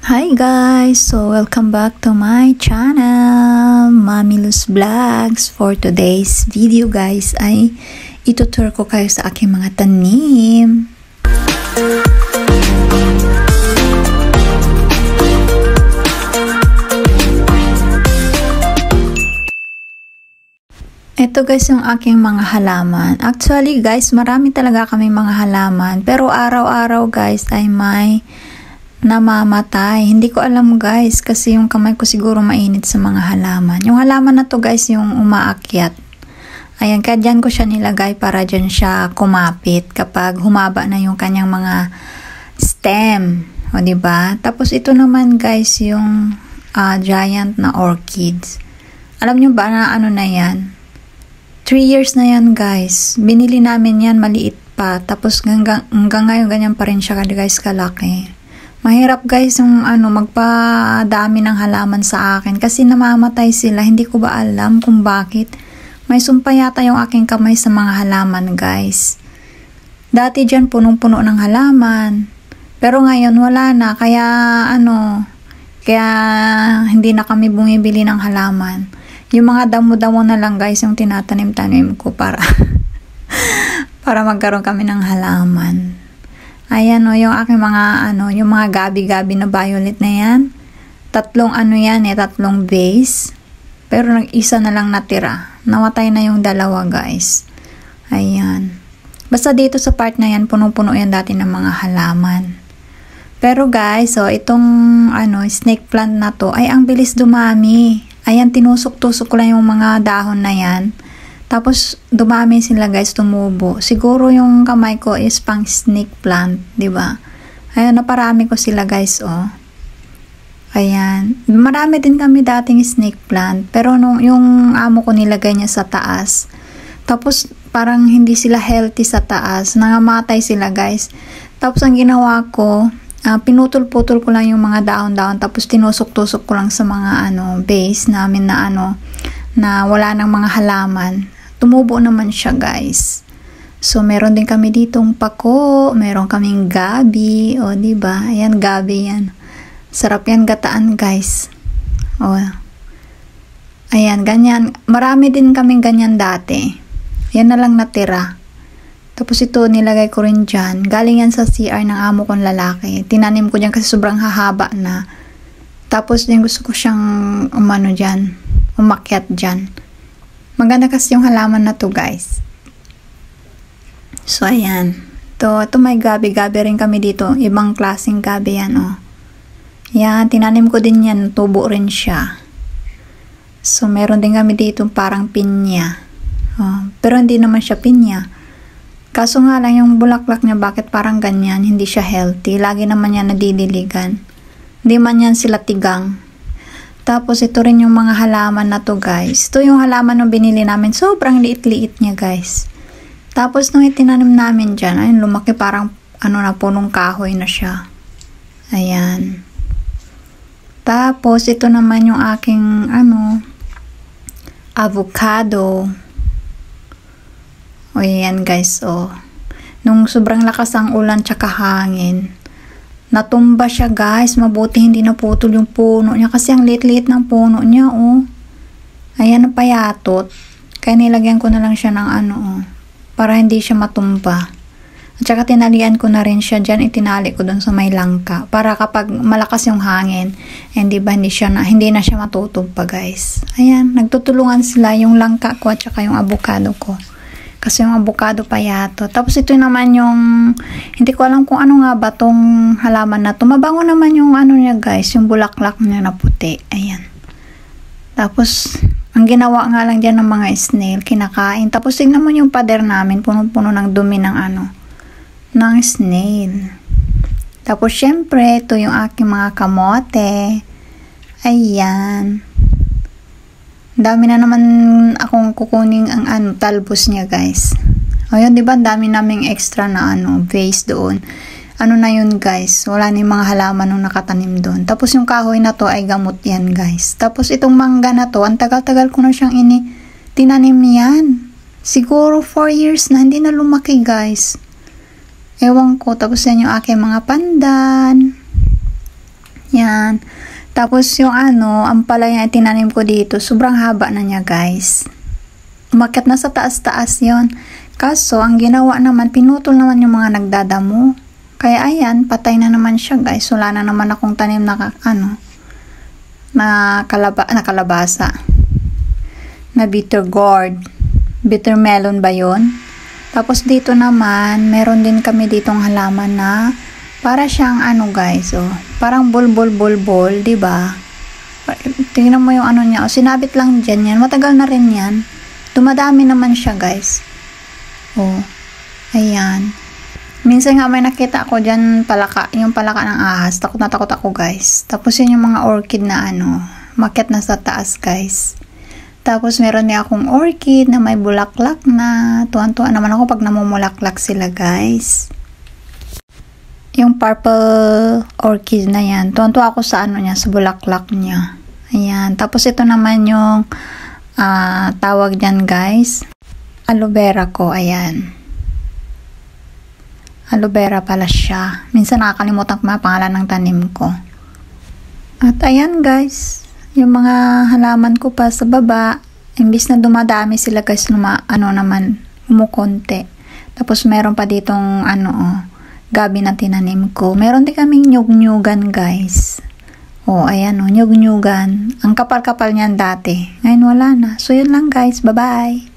Hi guys! So welcome back to my channel, Mami Luz Vlogs. For today's video guys ay itutur ko kayo sa aking mga tanim. Ito guys yung aking mga halaman. Actually guys, marami talaga kaming mga halaman. Pero araw-araw guys ay may namamatay. Hindi ko alam guys kasi yung kamay ko siguro mainit sa mga halaman. Yung halaman na to guys yung umaakyat. Ayan, kaya dyan ko siya nilagay para dyan siya kumapit kapag humaba na yung kanyang mga stem. O diba? Tapos ito naman guys yung giant na orchids. Alam nyo ba na ano na yan? 3 years na yan guys. Binili namin yan maliit pa. Tapos hanggang ngayon ganyan pa rin siya guys kalaki. Mahirap guys yung magpadami ng halaman sa akin kasi namamatay sila. Hindi ko ba alam kung bakit. May sumpa yata yung aking kamay sa mga halaman guys. Dati dyan punong-puno ng halaman. Pero ngayon wala na. Kaya hindi na kami bumibili ng halaman. Yung mga damo-damo na lang guys yung tinatanim-tanim ko para magkaroon kami ng halaman. Ayan yung aking mga yung mga gabi-gabi na violet na yan. Tatlong tatlong vase. Pero nag-isa na lang natira. Namatay na yung dalawa guys. Ayan. Basta dito sa part na yan, punong-puno yan dati ng mga halaman. Pero guys, itong snake plant na to ay ang bilis dumami. Ayan, tinusok-tusok ko lang yung mga dahon na yan. Tapos, dumami sila guys, tumubo. Siguro yung kamay ko is pang snake plant, diba? Ayan, naparami ko sila guys, Ayan. Marami din kami dating snake plant. Pero yung amo ko nilagay niya sa taas. Tapos, parang hindi sila healthy sa taas. Nangamatay sila guys. Tapos, ang ginawa ko, pinutol-putol ko lang yung mga dahon-dahon. Tapos, tinusok-tusok ko lang sa mga base namin na wala ng mga halaman. Tumubo naman siya guys. So meron din kami ditong pako, meron kaming gabi, diba? Ayan, gabi yan. Sarap yan gataan guys. Ayan, ganyan. Marami din kaming ganyan dati. Yan na lang natira. Tapos ito nilagay ko rin dyan. Galing yan sa CR ng amo kong lalaki. Tinanim ko dyan kasi sobrang hahaba na. Tapos din gusto ko siyang dyan, umakyat dyan. Maganda kasi yung halaman na to guys. So ayan. Ito may gabi-gabi rin kami dito. Ibang klaseng gabi yan Yan, tinanim ko din yan. Tubo rin siya. So meron din kami dito parang pinya. Pero hindi naman siya pinya. Kaso nga lang yung bulaklak niya bakit parang ganyan. Hindi siya healthy. Lagi naman yan nadidiligan. Hindi man yan sila tigang. Tapos ito rin yung mga halaman na to guys. Ito yung halaman nung binili namin. Sobrang liit-liit niya guys. Tapos nung itinanim namin dyan, ayun, lumaki parang punong kahoy na siya. Ayan. Tapos ito naman yung aking avocado. Ayan guys Nung sobrang lakas ang ulan tsaka hangin, natumba siya guys. Mabuti hindi naputol yung puno niya. Kasi ang liit-liit ng puno niya Ayan, napayatot. Kaya nilagyan ko na lang siya ng para hindi siya matumba. At saka tinalian ko na rin siya dyan. Itinali ko dun sa may langka. Para kapag malakas yung hangin, hindi na siya matutumba guys. Ayan, nagtutulungan sila yung langka ko at saka yung avocado ko. Kasi yung avocado payato. Tapos ito naman yung, hindi ko alam kung ano nga ba tong halaman na to. Mabango naman yung niya guys, yung bulaklak niya na puti. Ayan. Tapos, ang ginawa nga lang dyan ng mga snail, kinakain. Tapos tingnan mo yung pader namin, punong-puno ng dumi ng snail. Tapos syempre, ito yung aking mga kamote. Ayan. Dami na naman akong kukuning ang talbos niya guys. Ayun, diba? Dami naming extra na vase doon. Na yun guys. Wala na yung mga halaman nung nakatanim doon. Tapos yung kahoy na to ay gamot yan guys. Tapos itong mangga na to, ang tagal-tagal ko na siyang tinanim yan. Siguro 4 years na, hindi na lumaki guys. Ewan ko. Tapos yan yung aking mga pandan. Yan. Tapos yung ampalaya na tinanim ko dito, sobrang haba na niya guys. Umakyat na sa taas-taas yon. Kaso, ang ginawa naman, pinutol naman yung mga nagdadamo. Kaya ayan, patay na naman siya guys. Wala na naman akong tanim na kalabasa. Na bitter gourd. Bitter melon ba yon? Tapos dito naman, meron din kami ditong halaman na para siyang guys, parang bol, di ba? Tingnan mo yung niya, sinabit lang diyan yan. Matagal na rin yan. Dumadami naman siya, guys. Ayan. Minsan nga may nakita ako diyan yung palaka ng ahas. Takot na takot ako, guys. Tapos yun yung mga orchid na makyat na sa taas, guys. Tapos meron din akong orchid na may bulaklak na. Tuwan-tuwa naman ako pag namumulaklak sila, guys. Yung purple orchid na yan. Tuwan-tuwa ako sa niya, sa bulaklak niya. Ayan. Tapos ito naman yung tawag dyan, guys. Aloe vera ko. Ayan. Aloe vera pala siya. Minsan nakakalimutan ko pangalan ng tanim ko. At ayan, guys. Yung mga halaman ko pa sa baba, imbis na dumadami sila, guys, naman, umukonti. Tapos meron pa ditong gabi na tinanim ko. Meron din kaming nyug-nyugan, guys. Ayan nyug-nyugan. Ang kapal-kapal niyan dati. Ngayon wala na. So yun lang, guys. Bye-bye.